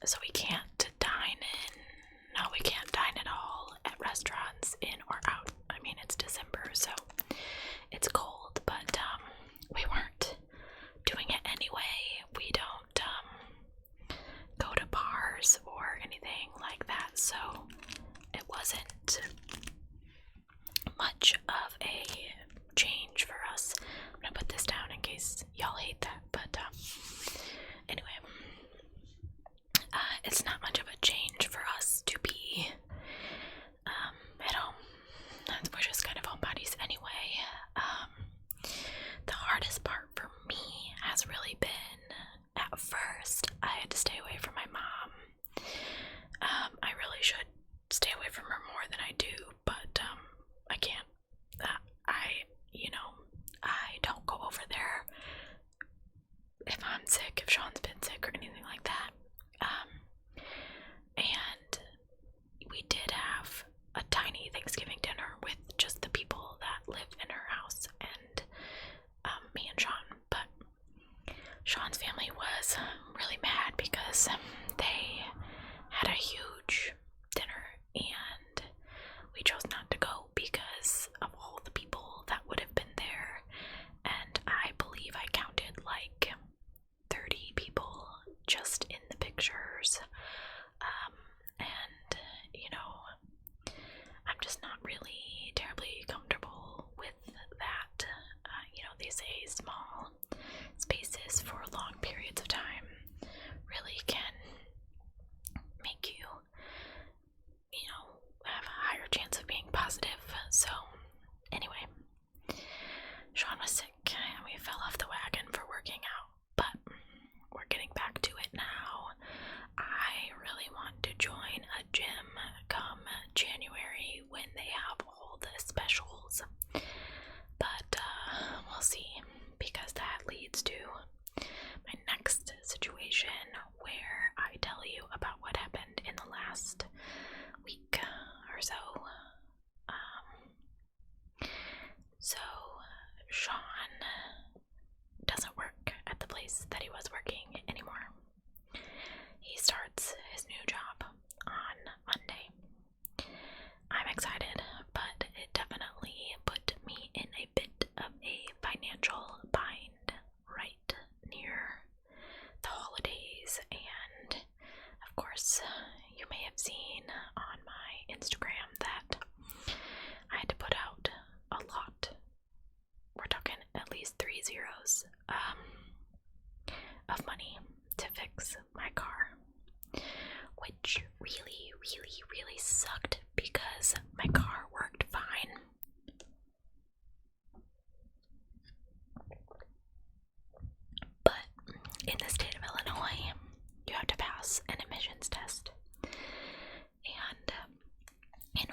so we can't dine in. No, we can't dine at all at restaurants, in or out. I mean, it's December, so it's cold, but we weren't doing it anyway. We don't go to bars or anything like that, so it wasn't much of a change for us. I'm gonna put this down in case y'all hate that, but anyway, it's not much of a change for us to be at home. We're just kind of homebodies anyway. The hardest part for me has really been, at first, I had to stay away from my mom. I really should stay away from her more than I do, but I can't. I don't go over there if I'm sick, if Sean's been sick or anything like that. And we did have a tiny Thanksgiving dinner with just the people that live in her house and me and Sean, but Sean's family was really mad because they had a huge dinner and we chose not to go because of all the people that would have been there, and I believe I counted like 30 people just in the pictures, and I'm just not really terribly comfortable with that. They say small spaces for long periods of time really can make you, have a higher chance of being positive. So anyway, Sean was sick and we fell off the wagon for working out, but we're getting back to it now. I really want to join a gym come January when they have all the specials, but we'll see, because that leads to my next situation where I tell you about what happened in the last week or so. So Sean doesn't work at the place that he was working anymore. He starts his new job on Monday. I'm excited, but it definitely put me in a bit of a financial bind right near the holidays, and of course you may have seen on my Instagram that I had to put out a lot. We're talking at least 3 zeros of money to fix my car, which really, really, really sucked because my car worked fine. But in the state of Illinois, you have to pass an emissions test. And in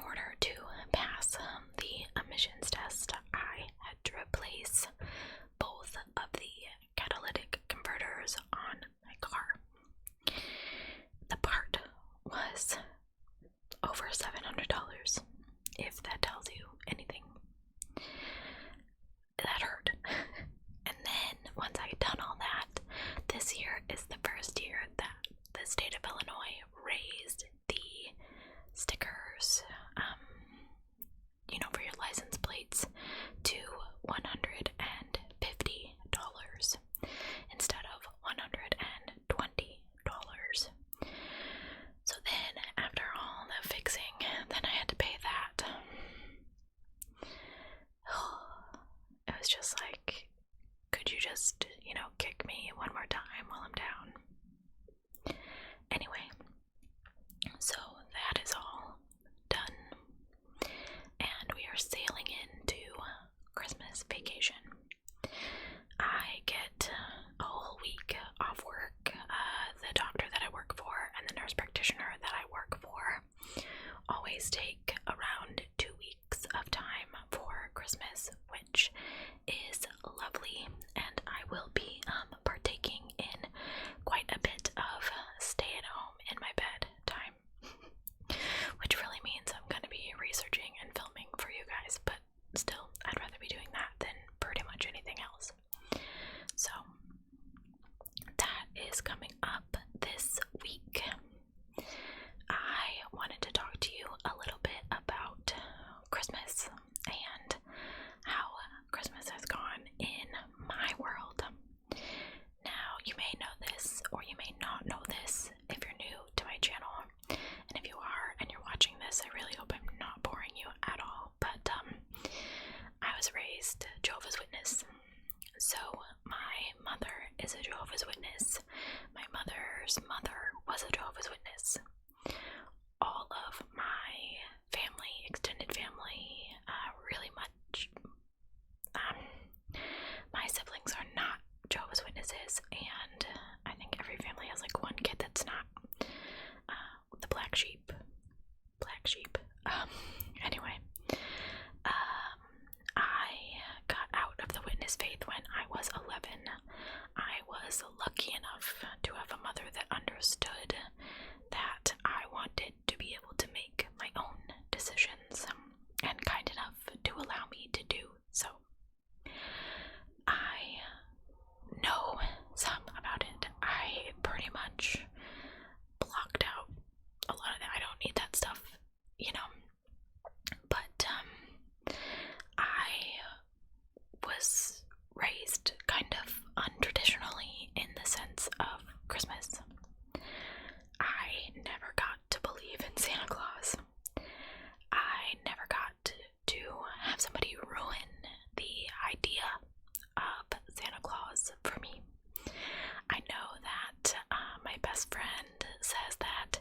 best friend says that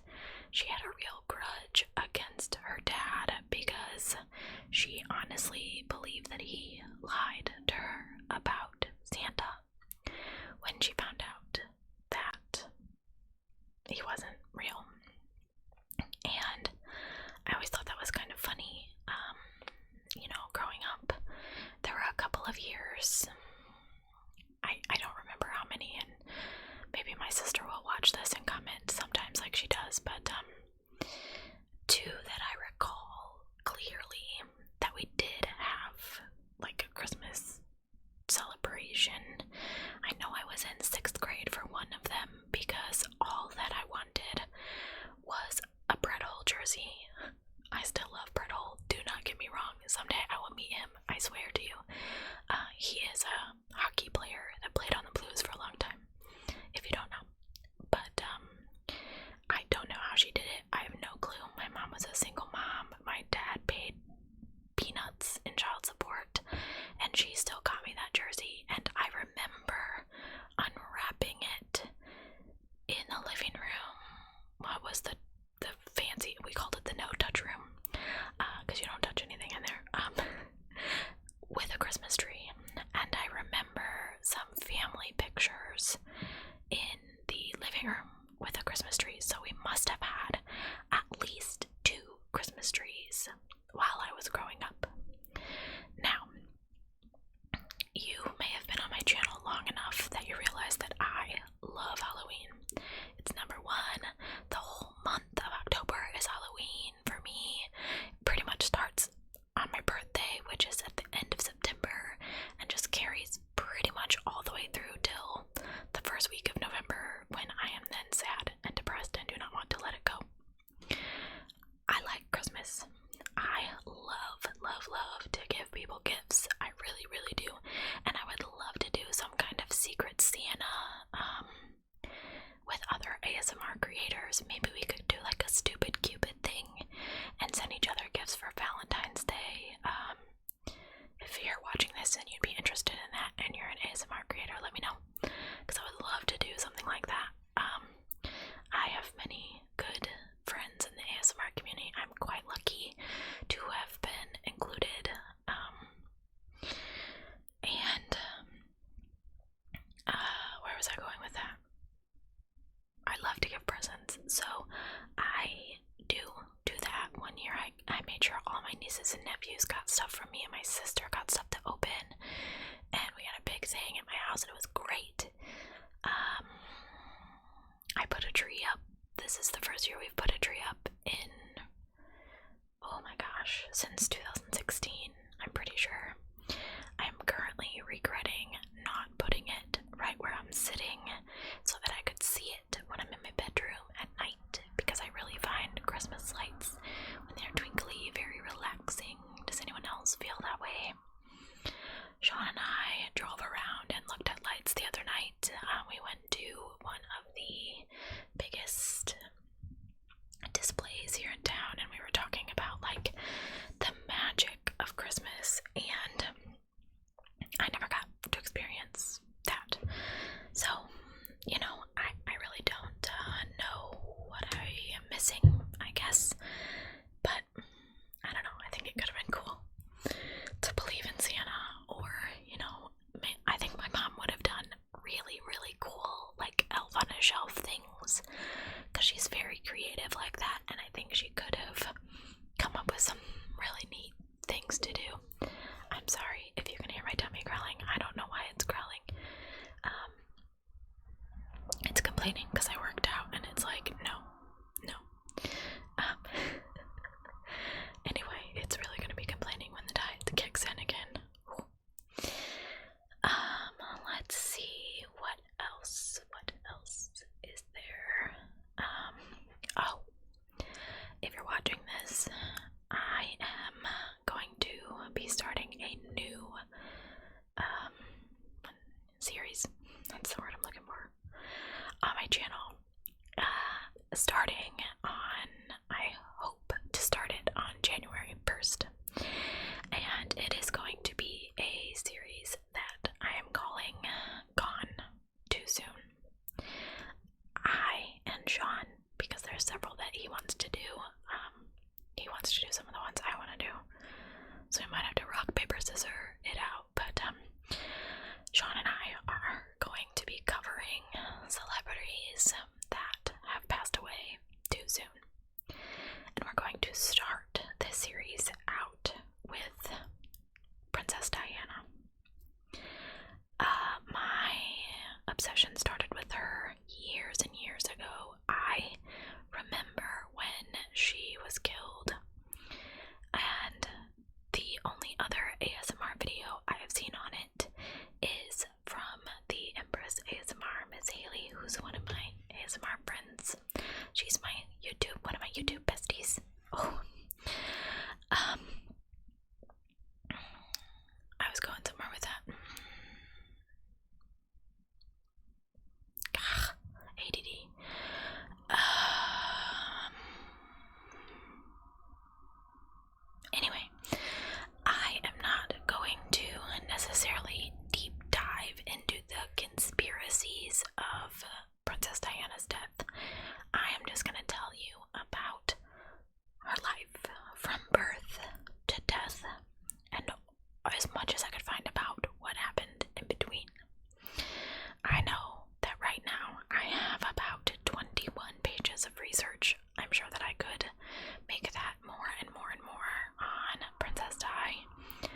she had a real grudge against her dad because she honestly believed that he lied to her about Santa when she found out that he wasn't real. And I always thought that was kind of funny. Growing up, there were a couple of years, I don't remember how many, and maybe my sister will watch this and comment sometimes like she does, but two that I recall clearly that we did have like a Christmas celebration. I know I was in 6th grade for one of them because all that I wanted was a Brett Hull jersey. I still love Brett Hull, do not get me wrong. Someday I will meet him, I swear to you. He is a hockey player that played on the Blues for a long time, if you don't know. But I don't know how she did it. I have no clue. My mom was a single mom. My dad paid peanuts in child support, and she still got me that jersey. And I remember unwrapping it in the living room. What was the fancy, we called it the no-touch room, because you don't touch anything in there, with a Christmas tree. And I remember some family pictures in the living room with a Christmas tree, so we must have had at least 2 Christmas trees while I was growing up. Now, you may have been on my channel long enough that you realize that I love Halloween. It's number 1. The whole month of October is Halloween for me. It pretty much starts on my birthday, which is at the end of September, and just carries pretty much all the way through till the first week of November, when I am then sad and depressed and do not want to let it go. I like Christmas. I love, love, love to give people gifts. I really, really do. And I would love to do some kind of secret Santa with other ASMR creators. Maybe we could do like a stupid Cupid thing and send each other gifts for Valentine's Day. If you're watching this and you'd be interested in that and you're an ASMR creator, let me know, because I would love to do something like that. I have many good friends in the ASMR community. I'm quite lucky to have been included. Where was I going with that? I love to give presents, so I do that. One year I made sure all my nieces and nephews got stuff from me, and my sister got stuff to open, and we had a big thing at my house, and it was great. I put a tree up. This is the first year we've put a tree up in, oh my gosh, since 2016, I'm pretty sure. I'm currently regretting not putting it right where I'm sitting so that I could see it when I'm in my bedroom at night, because I really find Christmas lights, when they're twinkly, very relaxing. Does anyone else feel that way? Sean and I drove around and looked at lights the other night. We went to one of the biggest displays here in town, and we were talking about like the magic of Christmas, and I never got to experience that. So, I really don't know what I am missing, I guess. But I don't know, I think it could have been cool to believe in Santa, or, I think my mom would have done really, really cool, like elf on a shelf things, because she's very creative like that, and I think she could have come up with some really neat things to do. I'm sorry if you can hear my tummy growling. I don't know why it's growling. It's complaining because I worked out, and it's like, no. Anyway, it's really going to be complaining when the diet kicks in again. Let's see, what else is there? If you're watching this, I am going to be starting a new series. That's the word I'm looking for. On my channel. I hope to start it on January 1st. And it is going to be a series that I am calling Gone Too Soon. I am there's several that he wants to do. He wants to do some of the ones I want to do. So we might have to rock, paper, scissors it out. But Sean and I are going to be covering celebrities that have passed away too soon. And we're going to start this series out with Princess Diana. My obsession started with her years and years ago. I remember when she was killed, and the only other ASMR video I have seen on it is from the Empress ASMR, Miss Haylee, who's one of my ASMR friends. She's one of my YouTube besties. Oh. I was going somewhere with that. ADD. Anyway, I am not going to necessarily deep dive into the conspiracies of Princess Diana's death. I am just going to tell you about her life from birth to death, and as much as I could find about what happened in between. I know that right now I have about 21 pages of research. I'm sure that I could make that more and more and more on Princess Di,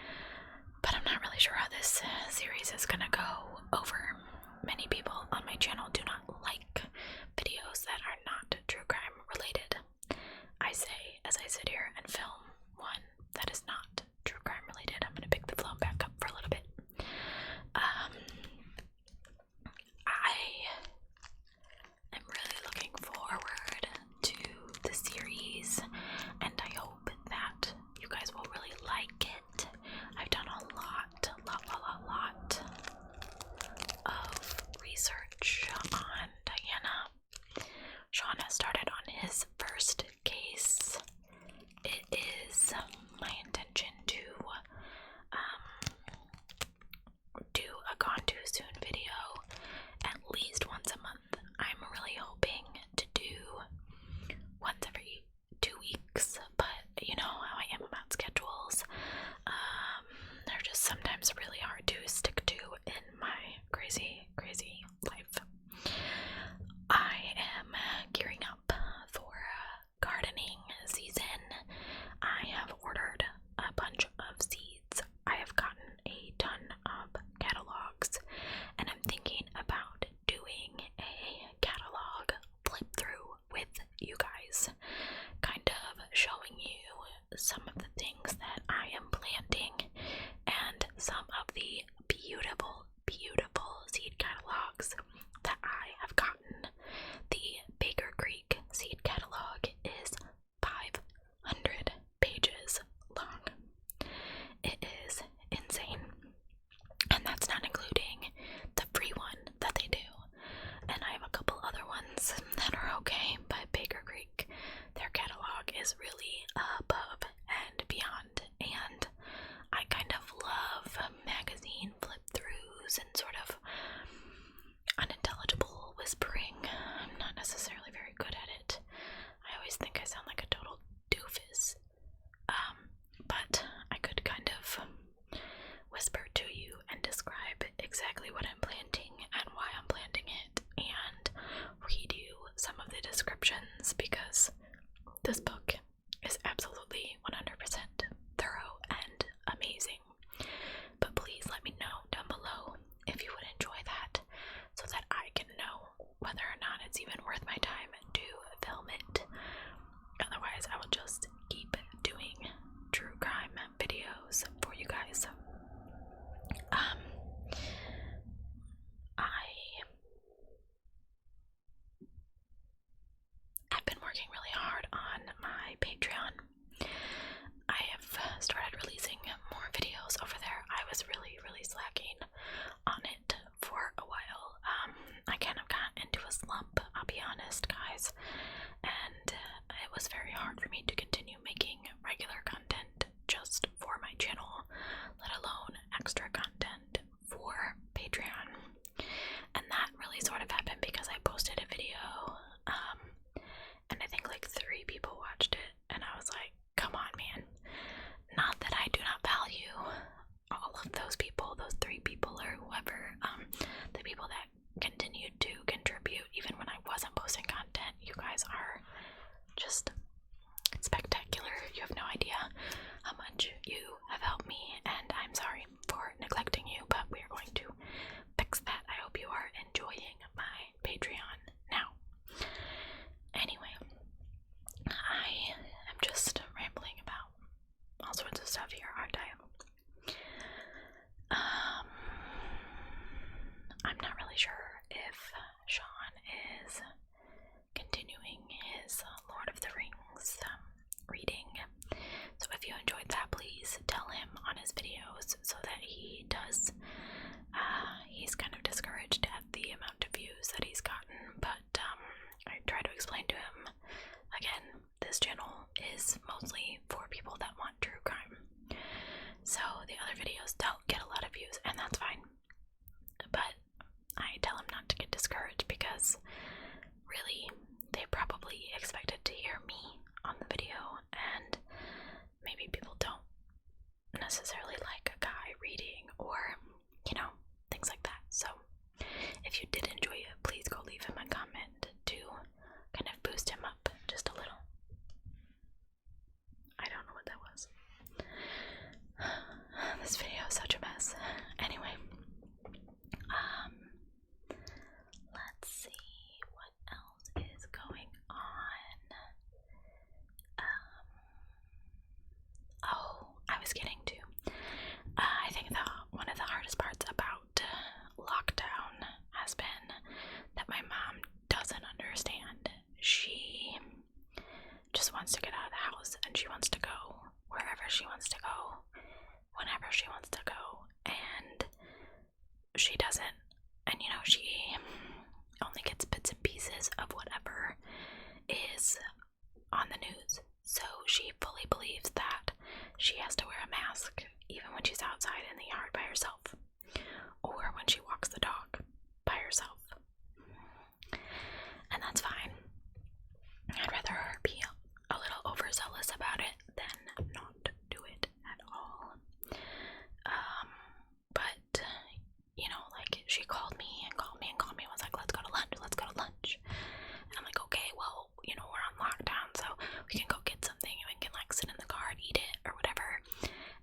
but I'm not really sure how this series is gonna go over. Many people on my channel do not like videos that are not true crime related. I say as I sit here and film one that is not true crime related. I'm gonna pick the flow back up for a little bit. I am really looking forward to the series, and I hope that you guys will really like it. I've done a lot of research on Diana. Sean has started on his first case. It is my intention to do a Gone Too Soon video at least once a month. I'm really hoping to do once every 2 weeks, but you know how I am about schedules. They're just sometimes really hard to stick to in my crazy life. I am gearing up for gardening season. I have ordered a bunch of seeds. I have gotten a ton of catalogs, and I'm thinking about doing a catalog flip through with you guys, kind of showing you some of the things that I am planting and some of the beautiful seed catalogs that I have gotten. The Baker Creek seed catalog is 500 pages long. It is insane, and that's not including the free one that they do. And I have a couple other ones that are okay, but Baker Creek, their catalog is really above and beyond. And I kind of love magazine flip-throughs and sort of unintelligible whispering. I'm not necessarily very good at it. I always think I sound like a total doofus. But I could kind of whisper to you and describe exactly what I'm planting and why I'm planting it, and read you some of the descriptions, because this book is absolutely 100% thorough and amazing. But please let me know down below if you would enjoy that, so that I can know whether or not it's even worth my time to film it. Otherwise, I will just keep doing true crime videos for you guys. I've been working really hard on my Patreon. I have started releasing more videos over there. I was really slacking on it for a while. I kind of got into a slump, I'll be honest, guys, and it was very hard for me to continue making regular content just for my channel, let alone extra content for Patreon. And that really sort of happened because I posted a video, and I think much. You have helped me, and I'm sorry for neglecting you, but we are going to fix that. I hope you are enjoying my Patreon now. Anyway, I am just rambling about all sorts of stuff here, aren't I? I'm not really sure if Sean is continuing his Lord of the Rings reading. So if you enjoyed that, please tell him on his videos so that he does. He's kind of discouraged at the amount of views that he's gotten, but I try to explain to him, again, this channel is mostly for people that want true crime. So the other videos don't get a lot of views, and that's fine. But I tell him not to get discouraged because really they probably expected to hear me on the video, and maybe people don't necessarily like a guy reading or, you know, things like that. So if you did enjoy it, please go leave him a comment to kind of boost him up just a little. I don't know what that was. This video is such a mess. Anyway, let's see what else is going on. I was getting to. I think one of the hardest parts about lockdown has been that my mom doesn't understand. She just wants to get out of the house, and she wants to go wherever she wants to go, whenever she wants to go, and she doesn't. And you know, she only gets bits and pieces of whatever is on the news. So she fully believes that she has to wear a mask even when she's outside in the yard by herself, or when she walks the dog by herself. And that's fine. I'd rather her be a little overzealous about it than not do it at all. But you know, like, she called me and was like, let's go to lunch. And I'm like, okay, well, you know, we're on lockdown, so we can go get something and we can like sit in the car and eat it or whatever.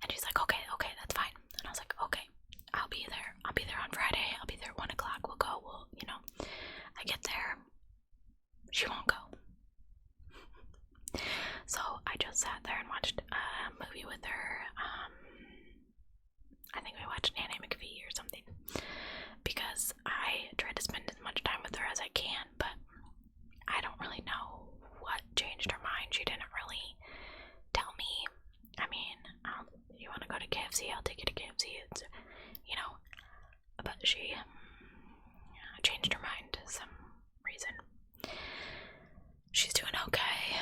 And she's like, okay, that's fine. And I was like, okay, I'll be there on Friday. I'll be there at 1 o'clock. We'll go. You know, I get there, she won't go. So I just sat there and watched a movie with her. I think we watched Nanny McPhee or something, because I try to spend as much time with her as I can, but I don't really know what changed her mind. She didn't really tell me. I mean, you want to go to KFC? I'll take you to KFC. It's, you know, but she changed her mind for some reason. She's doing okay.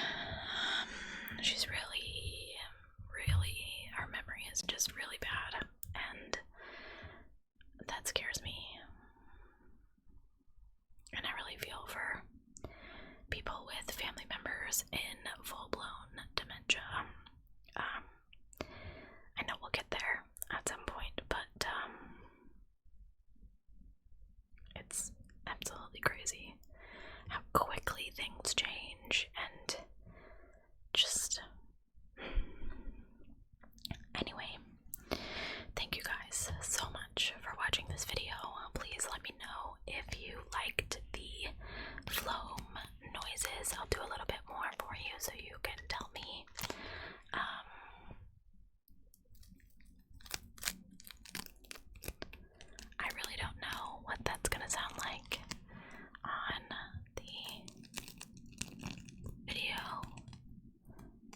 She's really, her memory is just really bad, and that scares me. And I really feel for people with family members in full-blown dementia. I know we'll get there at some point, but it's absolutely crazy how quickly things change, and just anyway, thank you guys so much for watching this video. Please let me know if you liked the foam noises. I'll do a little bit more for you so you can tell me. I really don't know what that's gonna sound like on the video.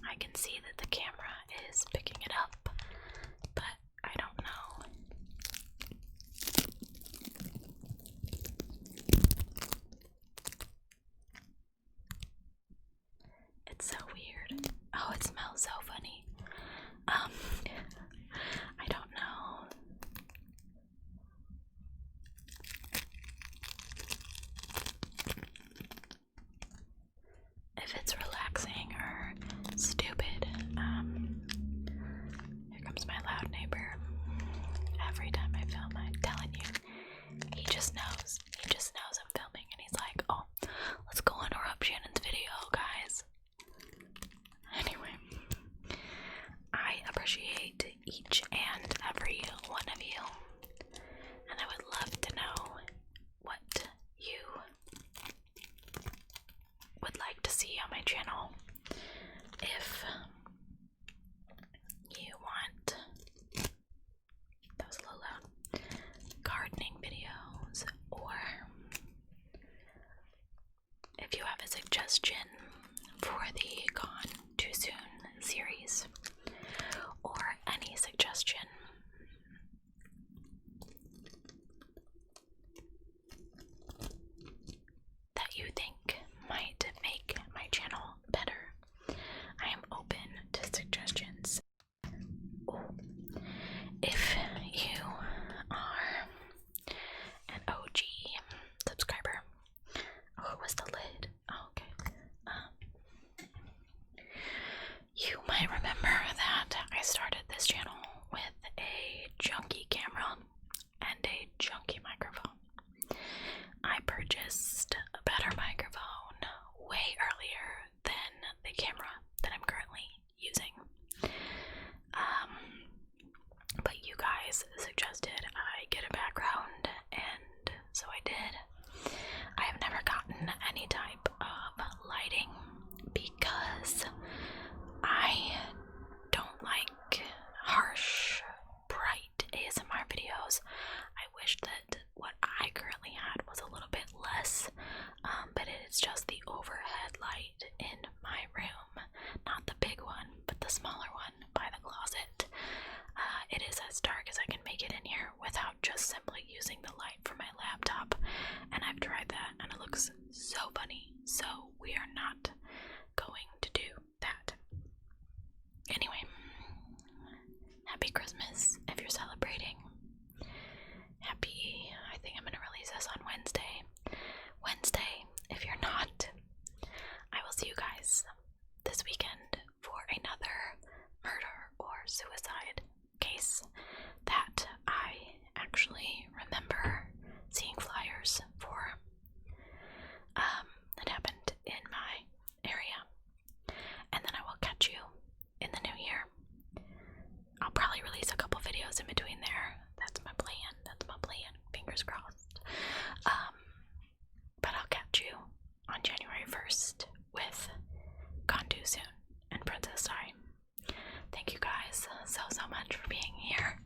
I can see that the camera is picking it up, but I don't know. It's so weird. Oh, it smells so funny. I don't know. If it's relaxing or stupid. Here comes my loud neighbor. Every time I film, I'm telling you, he just knows I'm filming, and he's like, oh, let's go interrupt Shannon's video, guys. Anyway, I appreciate if you have a suggestion for the Gone Too Soon series, or any suggestion that you think might make my channel better, I am open to suggestions. If you are an OG subscriber, oh, it was the lid. Oh, okay. You might remember that I started this channel with a junky camera and a junky microphone. I purchased a better microphone way earlier than the camera that I'm currently using. But you guys suggested I get a background, and so I did. I have never gotten any type of lighting because I don't like harsh, bright ASMR videos. I wish that what I currently had was a little bit less, but it's just the overhead light in my room, not the big one, but the smaller one by the closet. It is as dark as I can make it in here without just simply using the light from my laptop, and I've tried that and it looks so funny, so we are not going to do that. Anyway, happy Christmas if you're celebrating. Happy, I think I'm going to release this on Wednesday. Wednesday, if you're not, I will see you guys this weekend for another murder or suicide case that I actually remember seeing flyers for. That happened in my area. And then I will catch you in the new year. I'll probably release a couple videos in between there. That's my plan. Fingers crossed. But I'll catch you on January 1st with Gone Too Soon and Princess Di. Thank you guys so much for being here.